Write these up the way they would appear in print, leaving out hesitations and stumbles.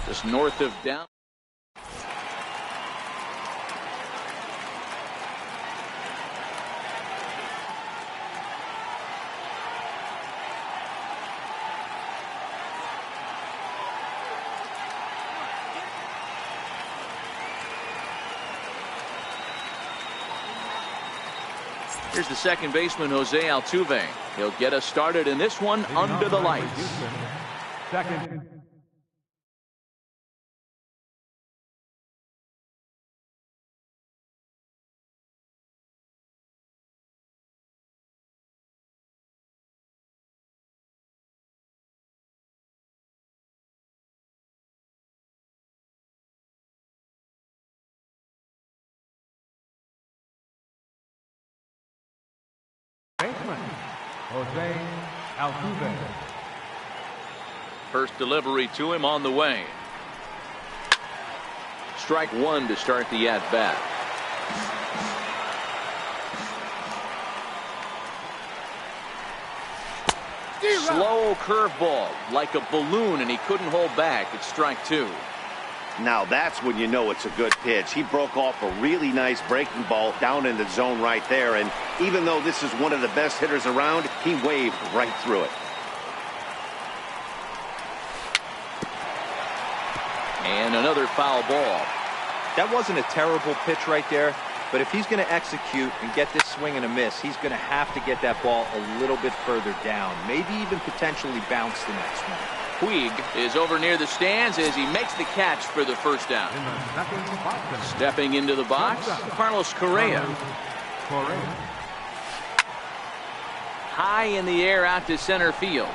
Just north of down. Here's the second baseman, Jose Altuve. He'll get us started in this one under the lights. Second. Baseman, Jose Altuve. First delivery to him on the way. Strike one to start the at-bat. Slow curveball, like a balloon, and he couldn't hold back. It's strike two. Now that's when you know it's a good pitch. He broke off a really nice breaking ball down in the zone right there, and even though this is one of the best hitters around, he waved right through it. And another foul ball. That wasn't a terrible pitch right there, but if he's going to execute and get this swing and a miss, he's going to have to get that ball a little bit further down, maybe even potentially bounce the next one. Puig is over near the stands as he makes the catch for the first down. Stepping into the box, Carlos Correa. High in the air out to center field.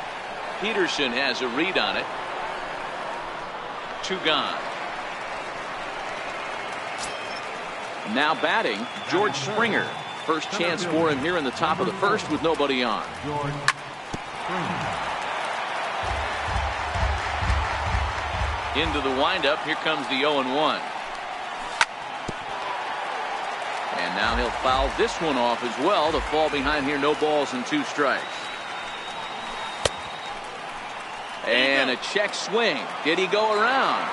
Peterson has a read on it. Two gone. Now batting, George Springer. First chance for him here in the top of the first with nobody on. George Springer. Into the windup. Here comes the 0-1. And now he'll foul this one off as well to fall behind here. No balls and two strikes. And a check swing. Did he go around?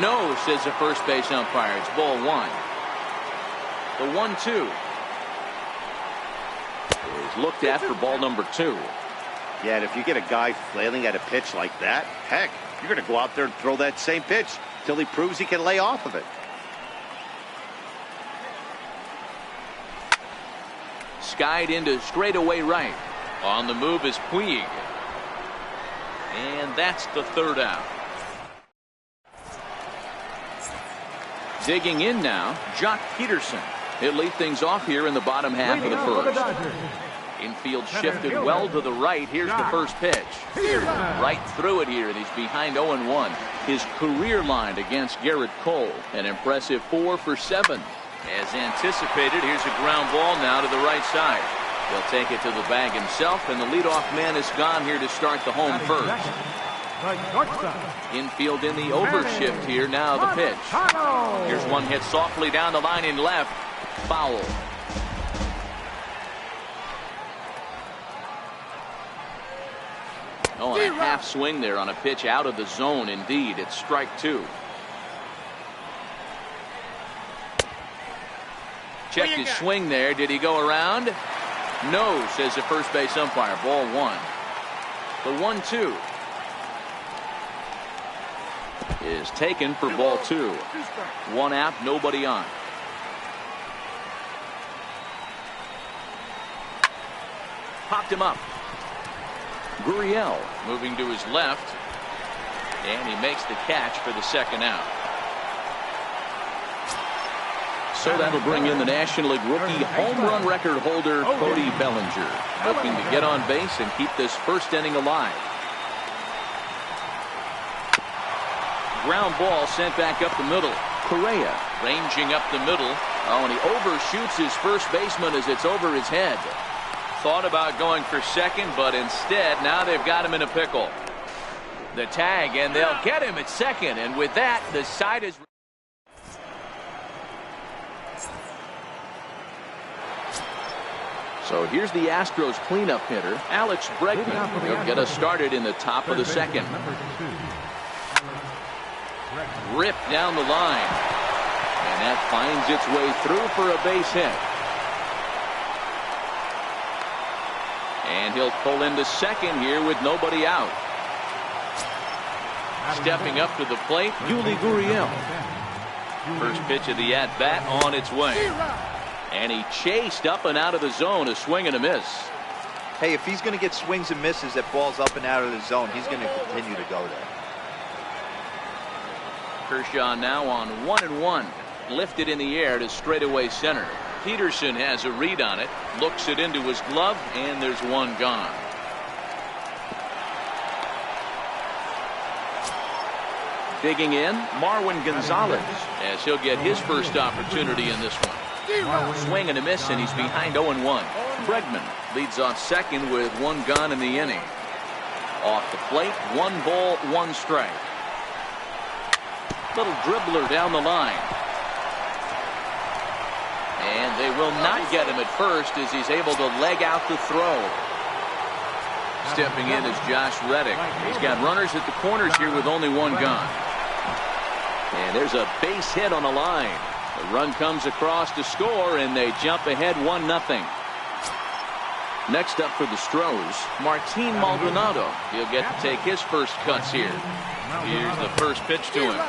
No, says the first base umpire. It's ball one. The 1-2 is looked at for ball number two. Yeah, and if you get a guy flailing at a pitch like that, heck, you're going to go out there and throw that same pitch till he proves he can lay off of it. Skied into straightaway right. On the move is Puig. And that's the third out. Digging in now, Jock Peterson. He'll lead things off here in the bottom half of the first. Infield shifted well to the right. Here's the first pitch. Right through it here, and he's behind 0-1. His career line against Garrett Cole. An impressive 4 for 7. As anticipated, here's a ground ball now to the right side. He'll take it to the bag himself, and the leadoff man is gone here to start the home first. Infield in the overshift here. Now the pitch. Here's one hit softly down the line in left. Foul. Oh, and a half swing there on a pitch out of the zone. Indeed, it's strike two. Checked his swing there. Did he go around? No, says the first base umpire. Ball one. The 1-2 is taken for ball two. One out, nobody on. Popped him up. Gurriel moving to his left, and he makes the catch for the second out. So that'll bring in the National League rookie home run record holder Cody Bellinger, hoping to get on base and keep this first inning alive. Ground ball sent back up the middle. Correa ranging up the middle. Oh, and he overshoots his first baseman as it's over his head. Thought about going for second, but instead now they've got him in a pickle. The tag, and they'll get him at second, and with that the side is. So here's the Astros cleanup hitter, Alex Bregman. He'll get us started in the top of the second. Ripped down the line. And that finds its way through for a base hit. And he'll pull into second here with nobody out. Stepping up to the plate, Yuli Gurriel. First pitch of the at-bat on its way. And he chased up and out of the zone, a swing and a miss. Hey, if he's going to get swings and misses at balls up and out of the zone, he's going to continue to go there. Kershaw now on 1-1. Lifted in the air to straightaway center. Peterson has a read on it. Looks it into his glove, and there's one gone. Digging in, Marwin Gonzalez, as he'll get his first opportunity in this one. Swing and a miss, and he's behind 0-1. Bregman leads off second with one gone in the inning. Off the plate, 1 ball, 1 strike. Little dribbler down the line. And they will not get him at first as he's able to leg out the throw. Stepping in is Josh Reddick. He's got runners at the corners here with only one gone. And there's a base hit on the line. The run comes across to score, and they jump ahead 1-0. Next up for the Stros, Martin Maldonado. He'll get to take his first cuts here. Here's the first pitch to him.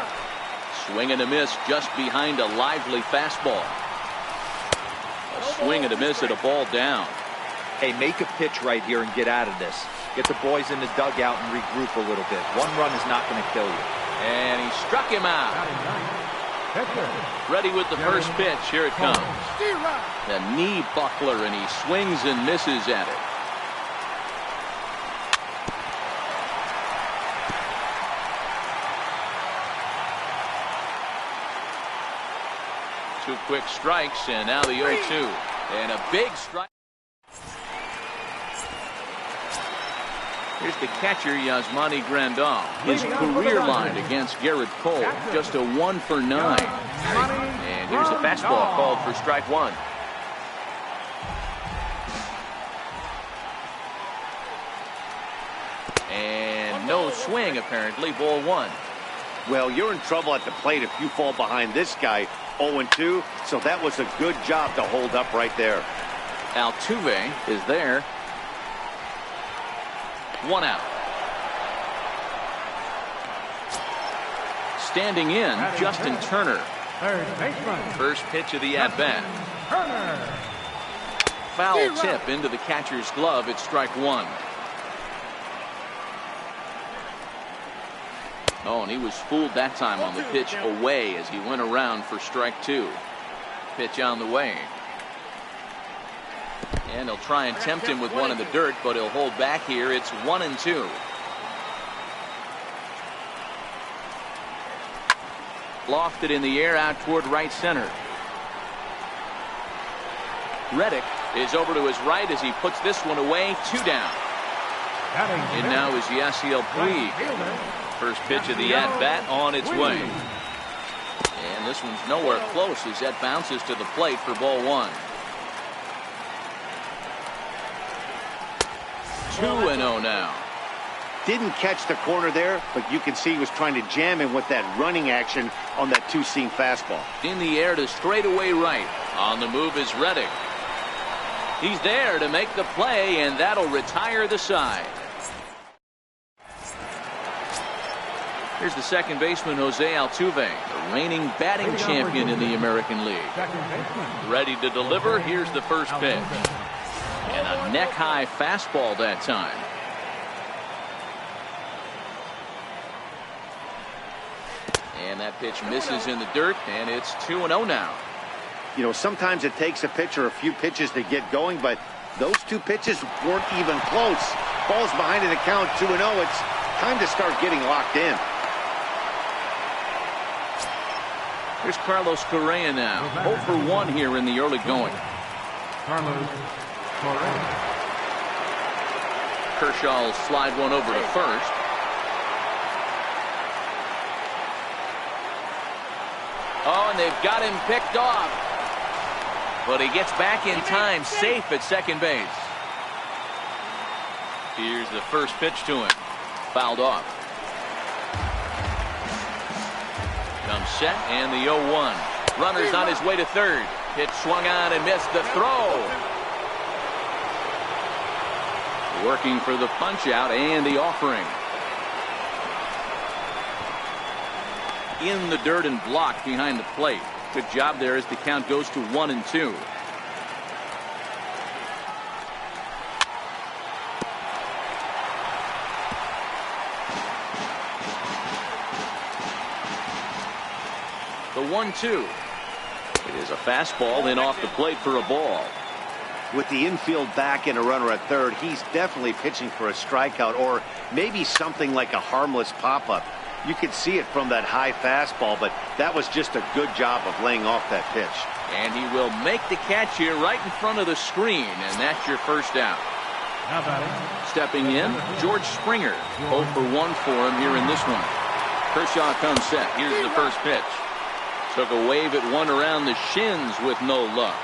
Swing and a miss just behind a lively fastball. A swing and a miss at a ball down. Hey, make a pitch right here and get out of this. Get the boys in the dugout and regroup a little bit. One run is not going to kill you. And he struck him out. Ready with the first pitch. Here it comes. The knee buckler, and he swings and misses at it. Two quick strikes, and now the 0-2. And a big strike. Here's the catcher, Yasmani Grandal. His career line against Garrett Cole, just a 1 for 9. And here's a fastball called for strike 1. And no swing, apparently, ball 1. Well, you're in trouble at the plate if you fall behind this guy. 0-2, so that was a good job to hold up right there. Altuve is there. 1 out. Standing in, Justin Turner. First pitch of the at-bat. Foul tip into the catcher's glove. It's strike 1. Oh, and he was fooled that time on the pitch away as he went around for strike 2. Pitch on the way. And he'll try and tempt him with one in the dirt, but he'll hold back here. It's 1-2. Lofted in the air out toward right center. Reddick is over to his right as he puts this one away. 2 down. And now is Yasiel Puig. First pitch of the at-bat on its way. And this one's nowhere close as that bounces to the plate for ball 1. 2-0 now. Didn't catch the corner there, but you can see he was trying to jam him with that running action on that 2-seam fastball. In the air to straightaway right. On the move is Reddick. He's there to make the play, and that'll retire the side. Here's the second baseman, Jose Altuve, the reigning batting champion in the American League. Ready to deliver. Here's the first pitch. And a neck-high fastball that time. And that pitch misses in the dirt, and it's 2-0 now. You know, sometimes it takes a pitcher a few pitches to get going, but those 2 pitches weren't even close. Ball's behind in the count, 2-0. It's time to start getting locked in. Here's Carlos Correa now. 0 for 1 here in the early going. Carlos Correa. Kershaw will slide one over to first. Oh, and they've got him picked off. But he gets back in time, safe at second base. Here's the first pitch to him. Fouled off. Comes set and the 0-1. Runner's on his way to third. Pitch swung on and missed the throw. Working for the punch out and the offering. In the dirt and blocked behind the plate. Good job there as the count goes to 1-2. The 1-2. It is a fastball, then off the plate for a ball. With the infield back and a runner at third, he's definitely pitching for a strikeout or maybe something like a harmless pop-up. You could see it from that high fastball, but that was just a good job of laying off that pitch. And he will make the catch here right in front of the screen, and that's your first out. Stepping in, George Springer. 0 for 1 for him here in this one. Kershaw comes set. Here's the first pitch. Took a wave at one around the shins with no luck.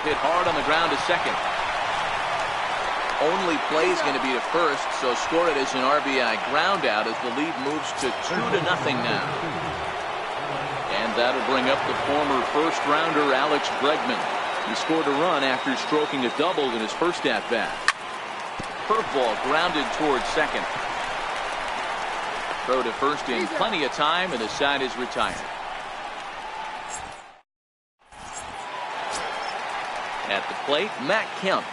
Hit hard on the ground to second. Only play is going to be to first, so score it as an RBI ground out as the lead moves to 2-0 now. And that'll bring up the former first-rounder Alex Bregman. He scored a run after stroking a double in his first at-bat. Curveball grounded towards second. Throw to first in plenty of time, and the side is retired. At the plate, Matt Kemp.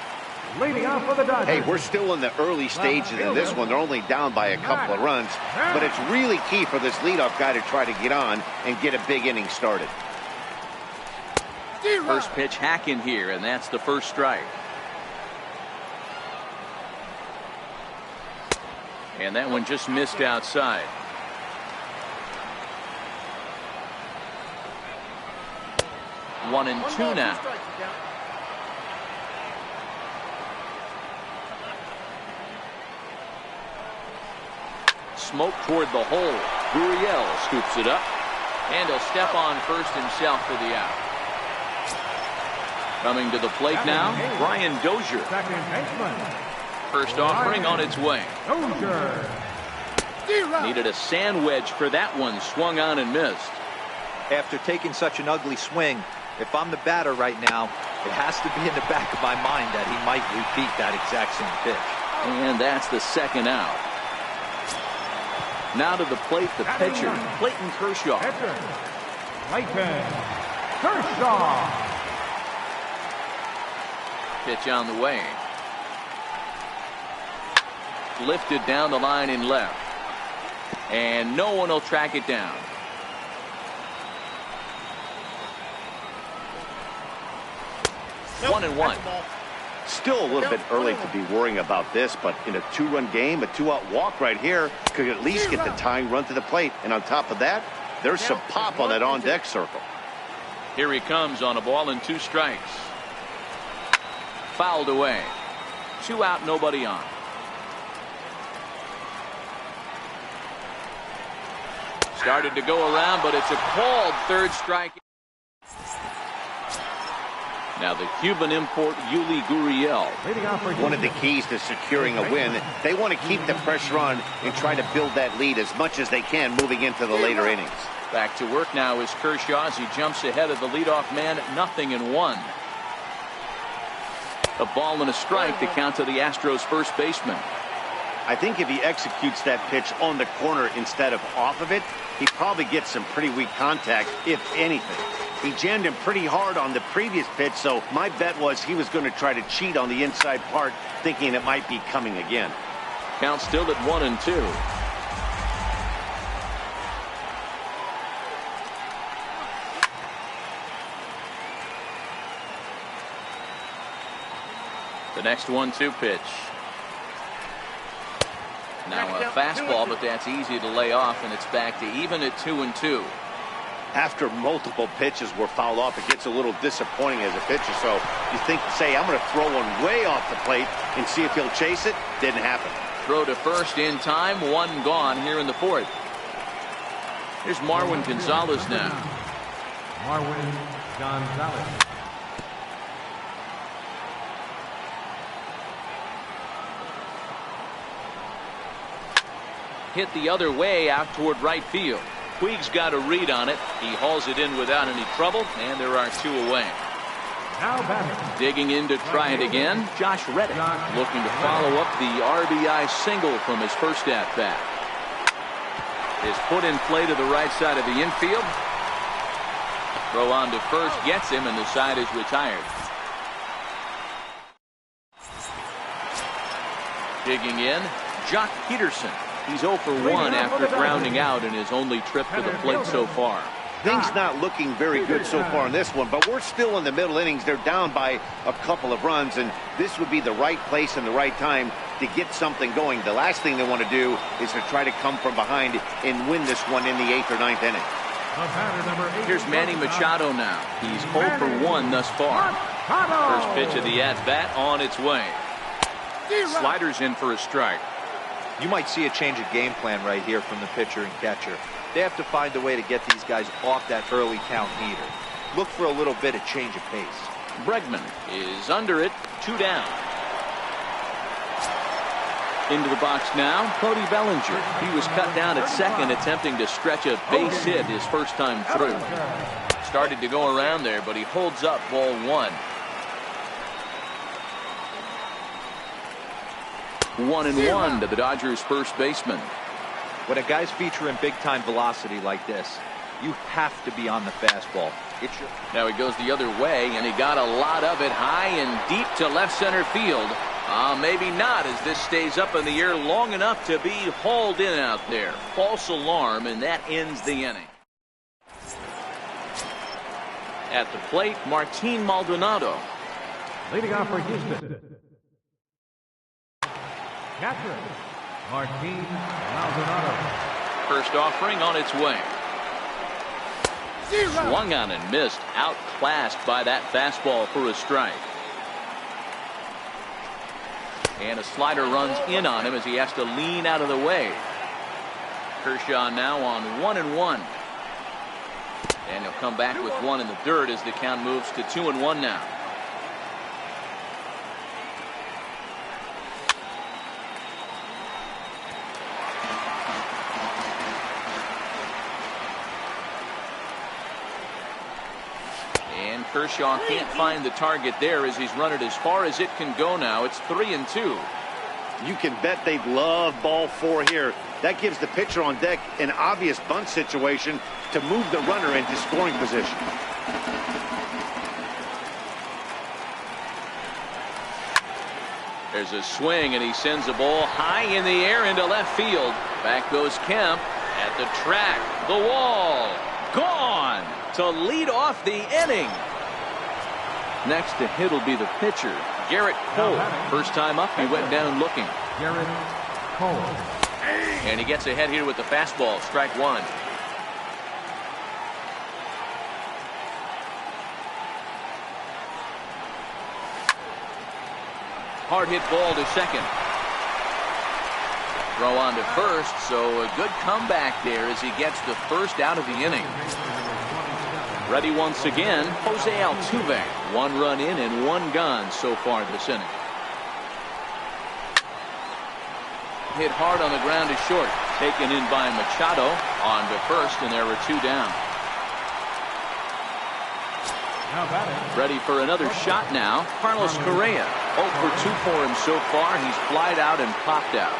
Leading off for the Dodgers. Hey, we're still in the early stages in this one. They're only down by a couple of runs, but it's really key for this leadoff guy to try to get on and get a big inning started. First pitch hack in here, and that's the first strike. And that one just missed outside. One and two now. Smoke toward the hole. Gurriel scoops it up, and he'll step on first himself for the out. Coming to the plate now, Brian Dozier. First offering on its way. Needed a sand wedge for that one. Swung on and missed. After taking such an ugly swing, if I'm the batter right now, it has to be in the back of my mind that he might repeat that exact same pitch. And that's the second out. Now to the plate, the pitcher, Clayton Kershaw. Clayton Kershaw. Pitch on the way. Lifted down the line in left. And no one will track it down. Nope, 1-1. Still a little bit early to be worrying about this, but in a 2-run game, a 2-out walk right here could at least get the tying run to the plate. And on top of that, there's some pop on that on-deck circle. Here he comes on a ball and 2 strikes. Fouled away. 2 out, nobody on. Started to go around, but it's a called third strike. Now the Cuban import, Yuli Gurriel. One of the keys to securing a win, they want to keep the pressure on and try to build that lead as much as they can moving into the later innings. Back to work now is Kershaw as he jumps ahead of the leadoff man, 0-1. A ball and a strike to count to the Astros first baseman. I think if he executes that pitch on the corner instead of off of it, he probably gets some pretty weak contact, if anything. He jammed him pretty hard on the previous pitch, so my bet was he was going to try to cheat on the inside part, thinking it might be coming again. Count still at 1-2. The next 1-2 pitch. Now a fastball, but that's easy to lay off, and it's back to even at 2-2. After multiple pitches were fouled off, it gets a little disappointing as a pitcher. So you think, say, I'm going to throw one way off the plate and see if he'll chase it. Didn't happen. Throw to first in time, 1 gone here in the 4th. Here's Marwin Gonzalez now. Marwin Gonzalez. Hit the other way out toward right field. Puig's got a read on it. He hauls it in without any trouble, and there are 2 away. Now batter. Digging in to try it again, Josh Reddick, looking to follow up the RBI single from his first at-bat. His put in play to the right side of the infield. Throw on to first gets him, and the side is retired. Digging in, Jock Peterson. He's 0 for 1 after grounding out in his only trip to the plate so far. Things not looking very good so far in this one, but we're still in the middle innings. They're down by a couple of runs, and this would be the right place and the right time to get something going. The last thing they want to do is to try to come from behind and win this one in the 8th or 9th inning. Here's Manny Machado now. He's 0 for 1 thus far. First pitch of the at-bat on its way. Sliders in for a strike. You might see a change of game plan right here from the pitcher and catcher. They have to find a way to get these guys off that early count heater. Look for a little bit of change of pace. Bregman is under it, 2 down. Into the box now, Cody Bellinger. He was cut down at second, attempting to stretch a base hit his first time through. Started to go around there, but he holds up ball 1. 1-1 to the Dodgers first baseman. When a guy's featuring big-time velocity like this, you have to be on the fastball. Now he goes the other way, and he got a lot of it high and deep to left center field. Maybe not, as this stays up in the air long enough to be hauled in out there. False alarm, and that ends the inning. At the plate, Martin Maldonado. Leading off for Houston. Catcher, Martin Maldonado. First offering on its way. Swung on and missed. Outclassed by that fastball for a strike. And a slider runs in on him as he has to lean out of the way. Kershaw now on 1-1. And he'll come back with 1 in the dirt as the count moves to 2-1 now. Kershaw can't find the target there as he's run it as far as it can go now. It's 3-2. You can bet they'd love ball 4 here. That gives the pitcher on deck an obvious bunt situation to move the runner into scoring position. There's a swing, and he sends the ball high in the air into left field. Back goes Kemp at the track. The wall. Gone to lead off the inning. Next to hit will be the pitcher, Garrett Cole. First time up, he went down looking. Garrett Cole. And he gets ahead here with the fastball. Strike 1. Hard hit ball to second. Throw on to first, so a good comeback there as he gets the first out of the inning. Ready once again, Jose Altuve. 1 run in and 1 gone so far this inning. Hit hard on the ground to short. Taken in by Machado. On to first, and there were 2 down. Ready for another shot now. Carlos Correa. 0 for 2 for him so far. He's flied out and popped out.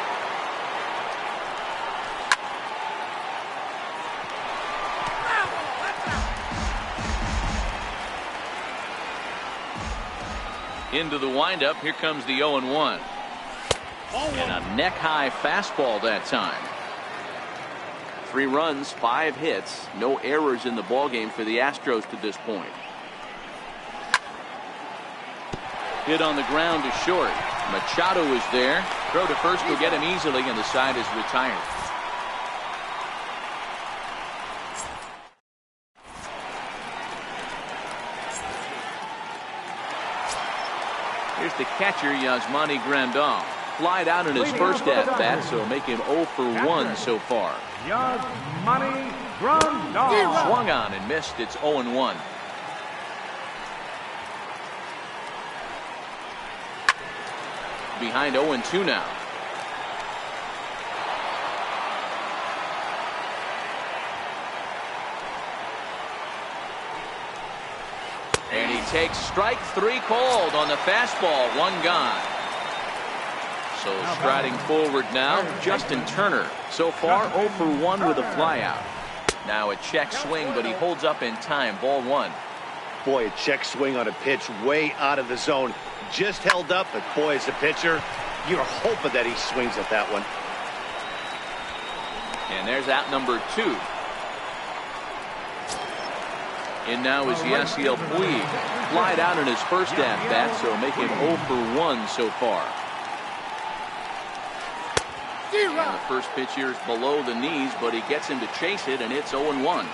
Into the windup. Here comes the 0-1. And a neck-high fastball that time. 3 runs, 5 hits. No errors in the ballgame for the Astros to this point. Hit on the ground to short. Machado is there. Throw to first will get him easily, and the side is retired. Here's the catcher, Yasmani Grandal. Flied out in his first at-bat, so make him 0 for 1 so far. Yasmani Swung on and missed. It's 0-1. Behind 0-2 now. And he takes strike 3 called on the fastball. 1 gone. So striding forward now, Justin Turner. So far 0 for 1 with a flyout. Now a check swing, but he holds up in time. Ball 1. Boy, a check swing on a pitch way out of the zone. Just held up, but boy, as a pitcher, you're hoping that he swings at that one. And there's out number 2. And now is Yasiel Puig. Flied out in his first at-bat, so making 0 for 1 so far. And the first pitch here is below the knees, but he gets him to chase it, and it's 0-1.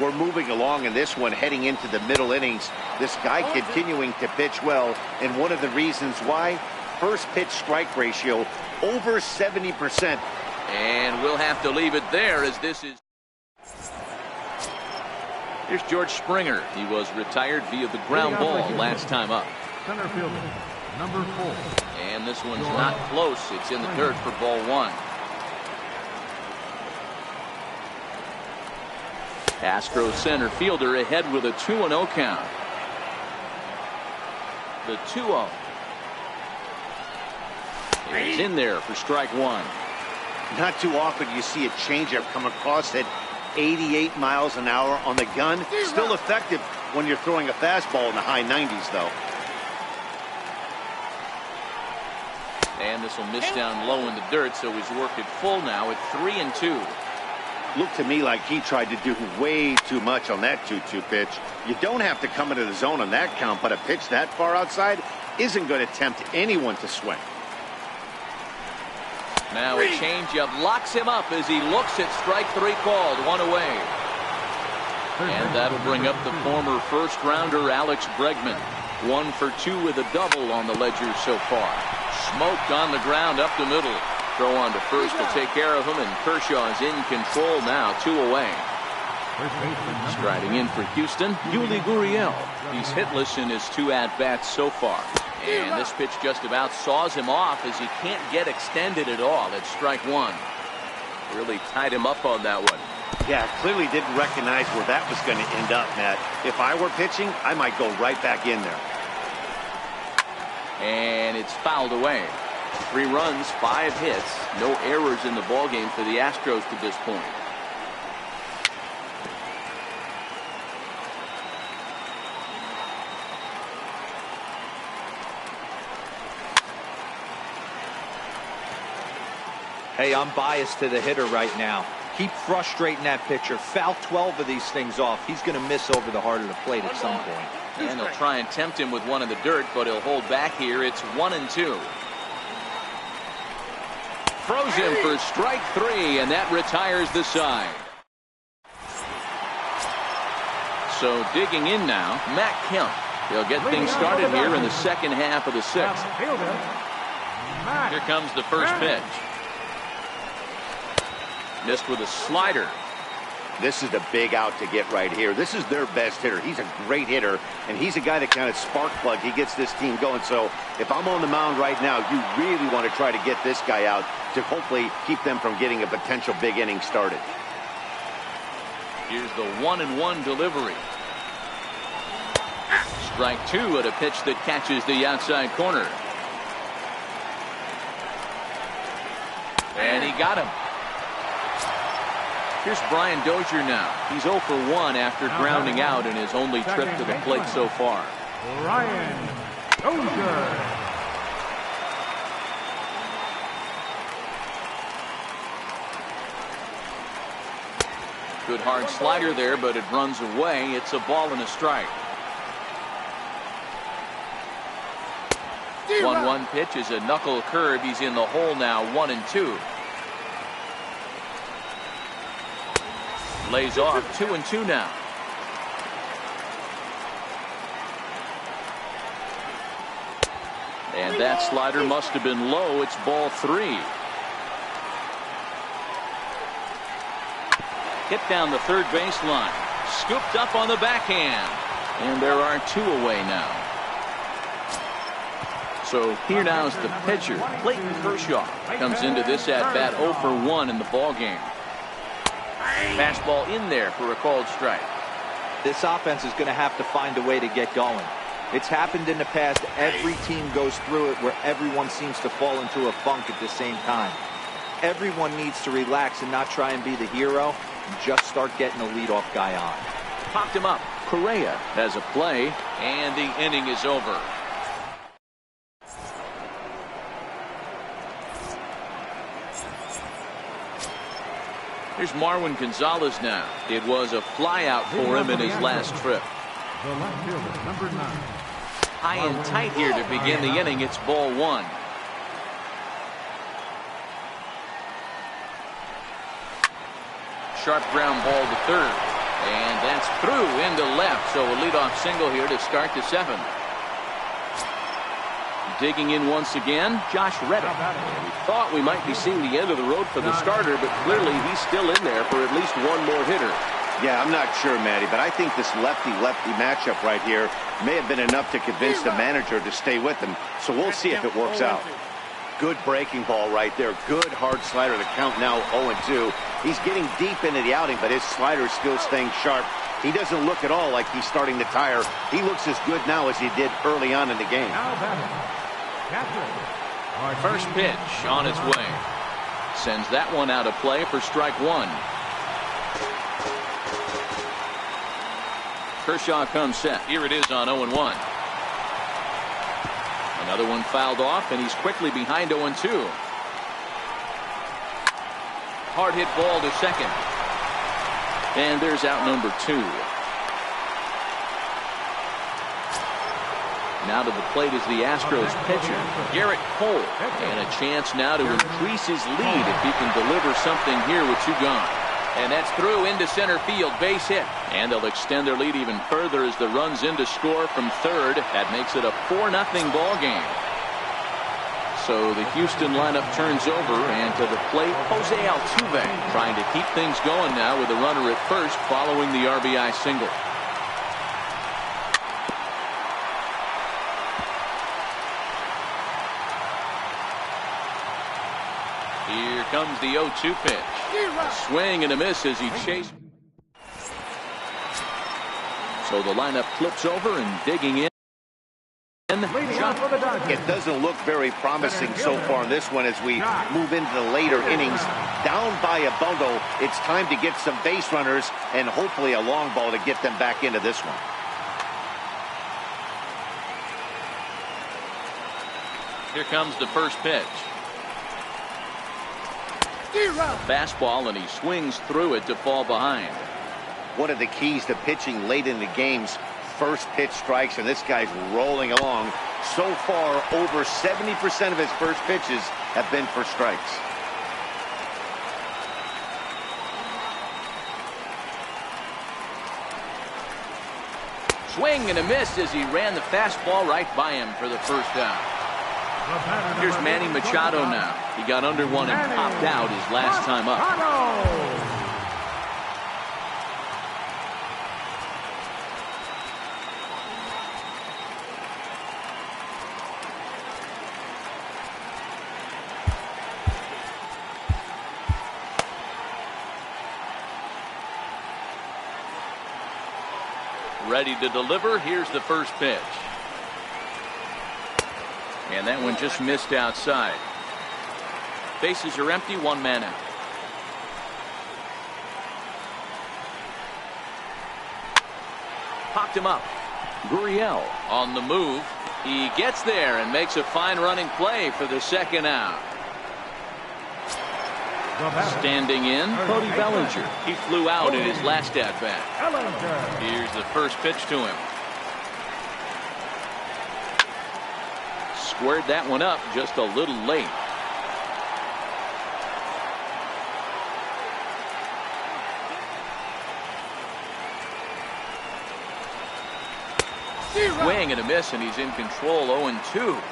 We're moving along in this one, heading into the middle innings. This guy continuing to pitch well, and one of the reasons why, first pitch strike ratio over 70%. And we'll have to leave it there, as this is. Here's George Springer. He was retired via the ground ball last time up. Center fielder, number 4. And this one's not close. It's in the dirt for ball 1. Astros center fielder ahead with a 2-0 count. The 2-0. It's in there for strike 1. Not too often you see a changeup come across at 88 miles an hour on the gun. Still effective when you're throwing a fastball in the high 90s, though. And this will miss down low in the dirt, so he's worked it full now at 3-2. Looked to me like he tried to do way too much on that 2-2 pitch. You don't have to come into the zone on that count, but a pitch that far outside isn't going to tempt anyone to swing. Now a changeup locks him up as he looks at strike 3 called. 1 away. And that'll bring up the former first-rounder Alex Bregman. 1 for 2 with a double on the ledger so far. Smoked on the ground up the middle. Throw on to first to take care of him, and Kershaw is in control now. 2 away. Striding in for Houston, Yuli Gurriel. He's hitless in his 2 at-bats so far. And this pitch just about saws him off as he can't get extended at all. It's strike 1. Really tied him up on that one. Yeah, clearly didn't recognize where that was going to end up, Matt. If I were pitching, I might go right back in there. And it's fouled away. 3 runs, 5 hits, no errors in the ballgame for the Astros to this point. Hey, I'm biased to the hitter right now. Keep frustrating that pitcher. Foul 12 of these things off. He's going to miss over the heart of the plate at some point. And they'll try and tempt him with one in the dirt, but he'll hold back here. It's 1-2. Throws him for strike 3, and that retires the side. So digging in now, Matt Kemp. He'll get things started here in the second half of the 6th. Here comes the first pitch. Missed with a slider. This is the big out to get right here. This is their best hitter. He's a great hitter, and he's a guy that kind of spark plug. He gets this team going. So if I'm on the mound right now, you really want to try to get this guy out to hopefully keep them from getting a potential big inning started. Here's the 1-1 delivery. Strike 2 at a pitch that catches the outside corner. And he got him. Here's Brian Dozier now. He's 0 for 1 after grounding out in his only trip to the plate so far. Brian Dozier. Good hard slider there, but it runs away. It's a ball and a strike. 1-1 pitch is a knuckle curve. He's in the hole now, 1-2. Lays off 2-2 now. And that slider must have been low. It's ball 3. Hit down the third baseline. Scooped up on the backhand. And there are 2 away now. So here now is the pitcher, Clayton Kershaw. Comes into this at-bat 0 for 1 in the ballgame. Fastball in there for a called strike. This offense is going to have to find a way to get going. It's happened in the past. Every team goes through it where everyone seems to fall into a funk at the same time. Everyone needs to relax and not try and be the hero and just start getting the leadoff guy on. Popped him up. Correa has a play, and the inning is over. Here's Marwin Gonzalez now. It was a flyout for him in his last trip. The left fielder, number 9. High and tight here to begin the inning. It's ball 1. Sharp ground ball to third. And that's through into left. So a leadoff single here to start the 7th. Digging in once again, Josh Reddick. We thought we might be seeing the end of the road for the starter, but clearly he's still in there for at least one more hitter. Yeah, I'm not sure, Matty, but I think this lefty-lefty matchup right here may have been enough to convince the manager to stay with him. So we'll see if it works out. Good breaking ball right there. Good hard slider. The count now 0-2. He's getting deep into the outing, but his slider is still staying sharp. He doesn't look at all like he's starting to tire. He looks as good now as he did early on in the game. First pitch on its way. Sends that one out of play for strike 1. Kershaw comes set. Here it is on 0-1. Another one fouled off, and he's quickly behind 0-2. Hard hit ball to second. And there's out number 2. Now to the plate is the Astros pitcher, Garrett Cole. And a chance now to increase his lead if he can deliver something here with 2 gone. And that's through into center field, base hit. And they'll extend their lead even further as the runs in to score from third. That makes it a 4-0 ball game. So the Houston lineup turns over, and to the plate, Jose Altuve trying to keep things going now with a runner at first following the RBI single. Here comes the 0-2 pitch. A swing and a miss as he chases. So the lineup flips over and digging in. It doesn't look very promising so far in this one as we move into the later innings. Down by a bundle, it's time to get some base runners and hopefully a long ball to get them back into this one. Here comes the first pitch. Fastball, and he swings through it to fall behind. One of the keys to pitching late in the game's first pitch strikes, and this guy's rolling along. So far, over 70% of his first pitches have been for strikes. Swing and a miss as he ran the fastball right by him for the first down. Here's Manny Machado now. He got under one and popped out his last time up. Ready to deliver. Here's the first pitch. And that one just missed outside. Bases are empty, 1 man out. Popped him up. Gurriel on the move. He gets there and makes a fine running play for the second out. Standing in, Cody Bellinger. He flew out in his last at-bat. Here's the first pitch to him. Squared that one up just a little late. Swing and a miss, and he's in control. 0-2.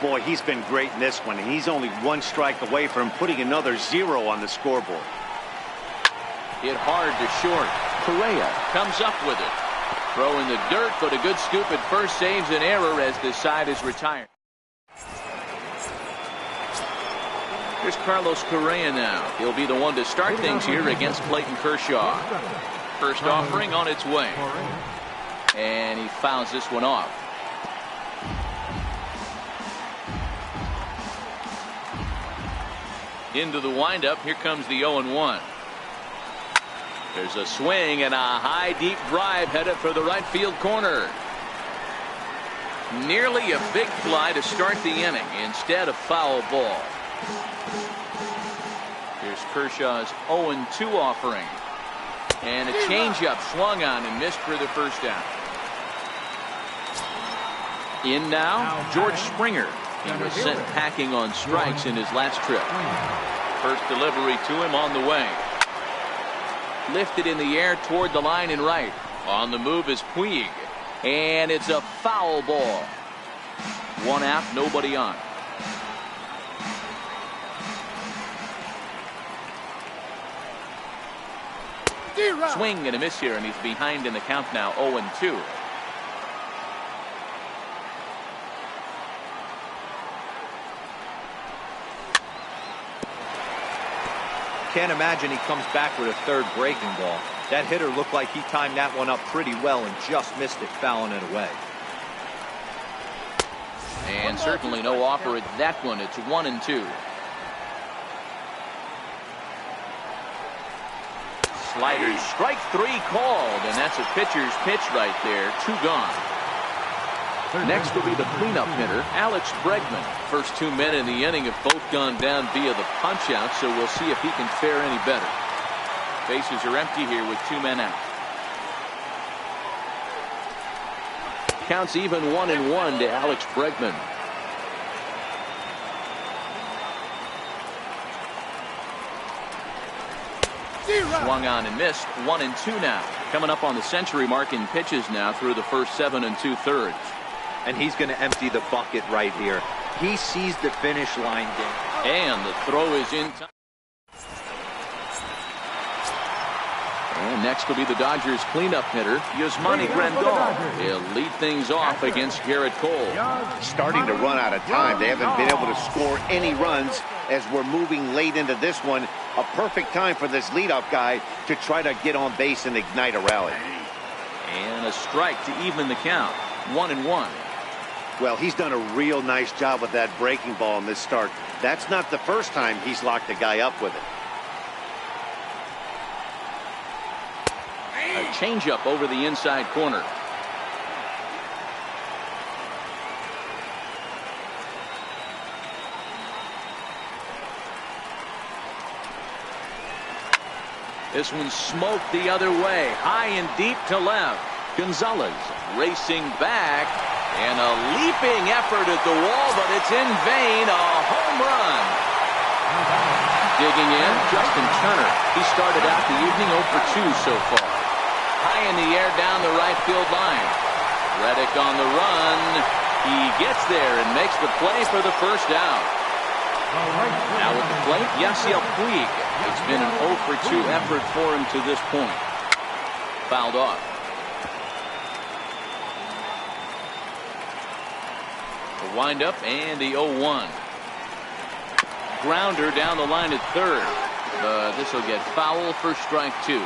Boy, he's been great in this one, and he's only 1 strike away from putting another 0 on the scoreboard. Hit hard to short. Correa comes up with it. Throw in the dirt, but a good scoop at first saves an error as the side is retired. Here's Carlos Correa now. He'll be the one to start things here against Clayton Kershaw. First offering on its way. And he fouls this one off. Into the windup. Here comes the 0-1. There's a swing and a high deep drive headed for the right field corner. Nearly a big fly to start the inning. Instead, a foul ball. Here's Kershaw's 0-2 offering. And a changeup swung on and missed for the first down. In now, George Springer. He was sent packing on strikes in his last trip. First delivery to him on the way. Lifted in the air toward the line and right. On the move is Puig. And it's a foul ball. One out, nobody on. Swing and a miss here, and he's behind in the count now, 0-2. Can't imagine he comes back with a third breaking ball. That hitter looked like he timed that one up pretty well and just missed it, fouling it away. And certainly no offer at that one. It's 1-2. Sliders, strike three called, and that's a pitcher's pitch right there. Two gone. Next will be the cleanup hitter, Alex Bregman. First 2 men in the inning have both gone down via the punch-out, so we'll see if he can fare any better. Bases are empty here with 2 men out. Counts even 1-1 to Alex Bregman. Swung on and missed. 1-2 now. Coming up on the century mark in pitches now through the first 7 2/3. And he's going to empty the bucket right here. He sees the finish line. And the throw is in time. And next will be the Dodgers cleanup hitter, Yasmani Grandal. He'll lead things off against Garrett Cole. Starting to run out of time. They haven't been able to score any runs as we're moving late into this one. A perfect time for this leadoff guy to try to get on base and ignite a rally. And a strike to even the count. 1-1. Well, he's done a real nice job with that breaking ball in this start. That's not the first time he's locked a guy up with it. A changeup over the inside corner. This one smoked the other way, high and deep to left. Gonzalez racing back, and a leaping effort at the wall, but it's in vain. A home run. Digging in, Justin Turner. He started out the evening 0 for 2 so far. High in the air down the right field line. Reddick on the run. He gets there and makes the play for the first out. Now at the plate, Yasiel Puig. It's been an 0 for 2 effort for him to this point. Fouled off. The windup and the 0-1. Grounder down the line at third. This will get foul for strike 2.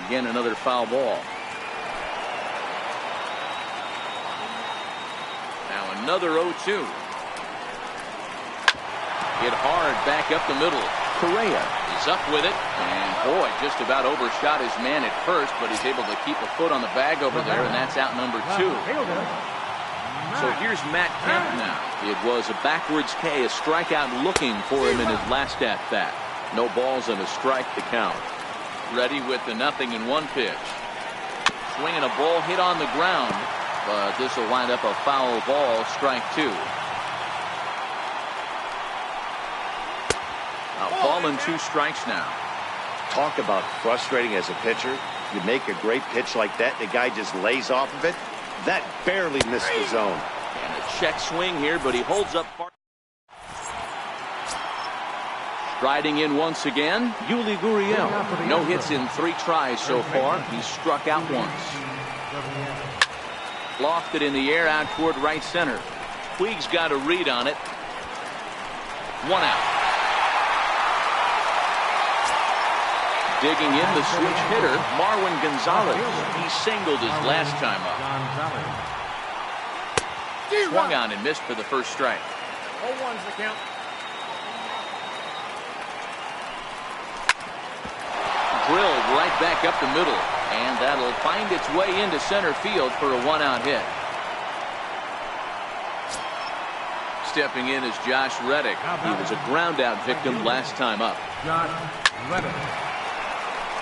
Again, another foul ball. Now another 0-2. Hit hard back up the middle. Correa is up with it. And boy, just about overshot his man at first, but he's able to keep a foot on the bag over there, and that's out number 2. So here's Matt Kemp now. It was a backwards K, a strikeout looking for him in his last at-bat. No balls and a strike to count. Ready with the 0-1 pitch. Swinging a ball hit on the ground, but this will wind up a foul ball, strike 2. A ball and 2 strikes now. Talk about frustrating as a pitcher. You make a great pitch like that, the guy just lays off of it. That barely missed the zone. And a check swing here, but he holds up far. Striding in once again, Yuli Gurriel. No hits in 3 tries so far. He's struck out once. Lofted in the air out toward right center. Puig's got a read on it. 1 out. Digging in the switch hitter, Marwin Gonzalez. He singled his last time up. Swung on and missed for the first strike. 0-1's the count. Drilled right back up the middle, and that'll find its way into center field for a 1-out hit. Stepping in is Josh Reddick. He was a ground-out victim last time up. Josh Reddick.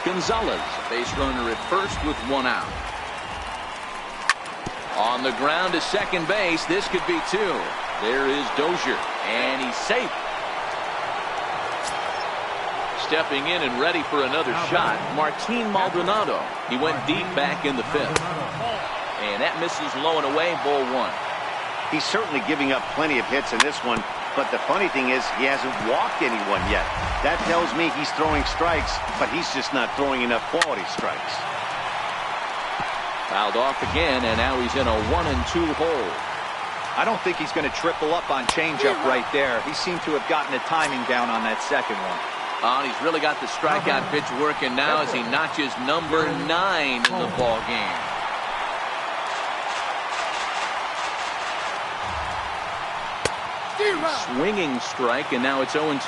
Gonzalez, base runner at first with 1 out. On the ground to second base, this could be 2. There is Dozier, and he's safe. Stepping in and ready for another shot, Martin Maldonado. He went deep back in the 5th. And that misses low and away, ball 1. He's certainly giving up plenty of hits in this one, but the funny thing is he hasn't walked anyone yet. That tells me he's throwing strikes, but he's just not throwing enough quality strikes. Fouled off again, and now he's in a 1-2 hole. I don't think he's going to triple up on changeup right there. He seemed to have gotten the timing down on that second one. And he's really got the strikeout pitch working now as he notches number 9 in the ball game. Swinging strike, and now it's 0-2.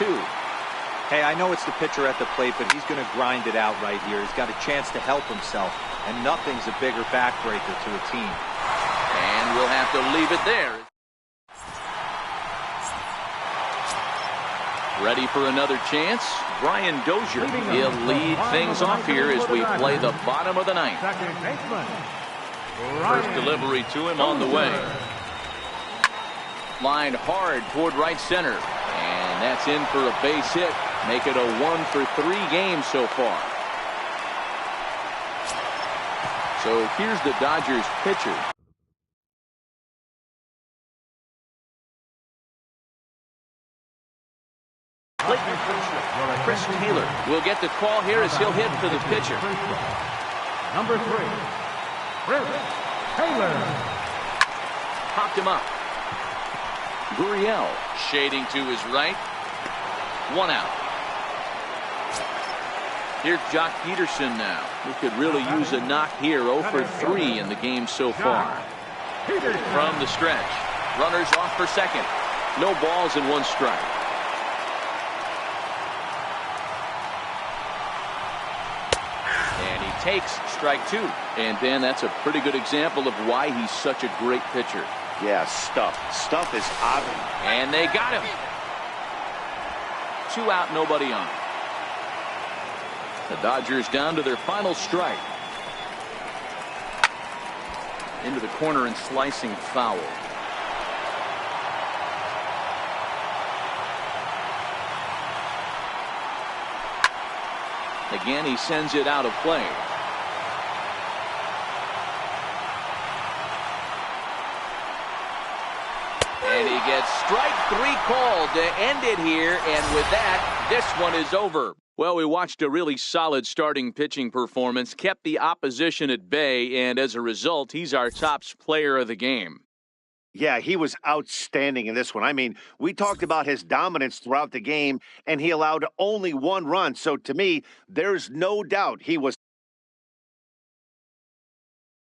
Hey, I know it's the pitcher at the plate, but he's going to grind it out right here. He's got a chance to help himself, and nothing's a bigger backbreaker to a team. And we'll have to leave it there. Ready for another chance? Brian Dozier. He'll lead things off here as we play the bottom of the 9th. First delivery to him on the way. Lined hard toward right center. And that's in for a base hit. Make it a 1-for-3 game so far. So here's the Dodgers pitcher. Chris Taylor will get the call here as he'll hit for the pitcher. Number 3, Chris Taylor. Popped him up. Gurriel shading to his right. 1 out. Here's Jock Peterson now, who could really use a knock here. 0-for-3 in the game so far. From the stretch, runners off for second. No balls and 1 strike. And he takes strike 2. And Dan, that's a pretty good example of why he's such a great pitcher. Yeah, Stuff is obvious. And they got him. 2 out, nobody on. The Dodgers down to their final strike. Into the corner and slicing foul. Again, he sends it out of play. And he gets strike 3 called to end it here, and with that, this one is over. Well, we watched a really solid starting pitching performance, kept the opposition at bay, and as a result, he's our top player of the game. Yeah, he was outstanding in this one. I mean, we talked about his dominance throughout the game, and he allowed only 1 run. So to me, there's no doubt he was